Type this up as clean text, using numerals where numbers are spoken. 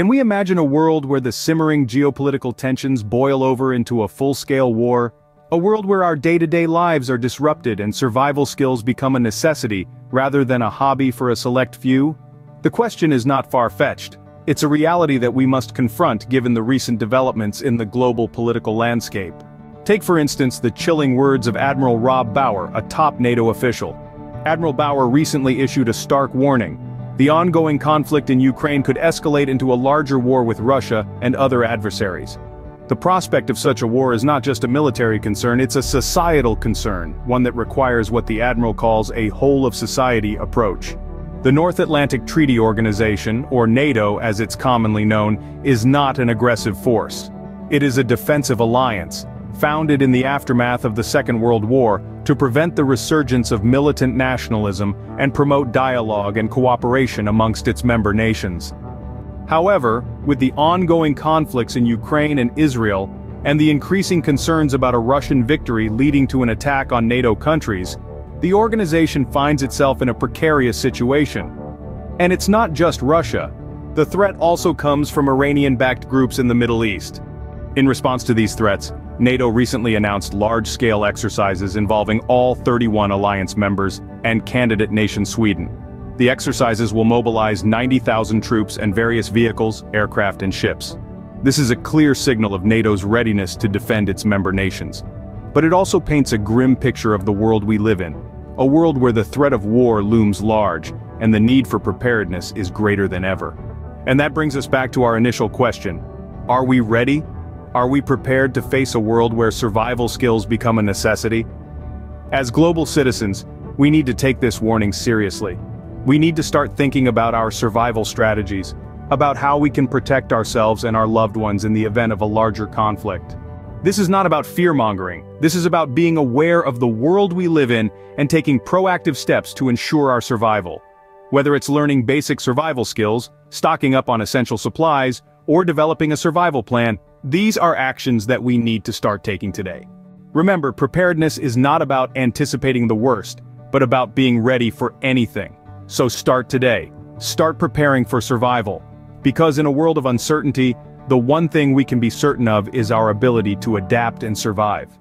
Can we imagine a world where the simmering geopolitical tensions boil over into a full-scale war? A world where our day-to-day lives are disrupted and survival skills become a necessity rather than a hobby for a select few? The question is not far-fetched. It's a reality that we must confront given the recent developments in the global political landscape. Take for instance the chilling words of Admiral Rob Bauer, a top NATO official. Admiral Bauer recently issued a stark warning. The ongoing conflict in Ukraine could escalate into a larger war with Russia and other adversaries. The prospect of such a war is not just a military concern, it's a societal concern, one that requires what the Admiral calls a whole-of-society approach. The North Atlantic Treaty Organization, or NATO as it's commonly known, is not an aggressive force. It is a defensive alliance, founded in the aftermath of the Second World War, to prevent the resurgence of militant nationalism and promote dialogue and cooperation amongst its member nations. However, with the ongoing conflicts in Ukraine and Israel, and the increasing concerns about a Russian victory leading to an attack on NATO countries, the organization finds itself in a precarious situation. And it's not just Russia. The threat also comes from Iranian-backed groups in the Middle East. In response to these threats, NATO recently announced large-scale exercises involving all 31 alliance members and candidate nation Sweden. The exercises will mobilize 90,000 troops and various vehicles, aircraft and ships. This is a clear signal of NATO's readiness to defend its member nations. But it also paints a grim picture of the world we live in, a world where the threat of war looms large, and the need for preparedness is greater than ever. And that brings us back to our initial question. Are we ready? Are we prepared to face a world where survival skills become a necessity? As global citizens, we need to take this warning seriously. We need to start thinking about our survival strategies, about how we can protect ourselves and our loved ones in the event of a larger conflict. This is not about fear-mongering. This is about being aware of the world we live in and taking proactive steps to ensure our survival. Whether it's learning basic survival skills, stocking up on essential supplies, or developing a survival plan, these are actions that we need to start taking today. Remember, preparedness is not about anticipating the worst, but about being ready for anything. So start today. Start preparing for survival. Because in a world of uncertainty, the one thing we can be certain of is our ability to adapt and survive.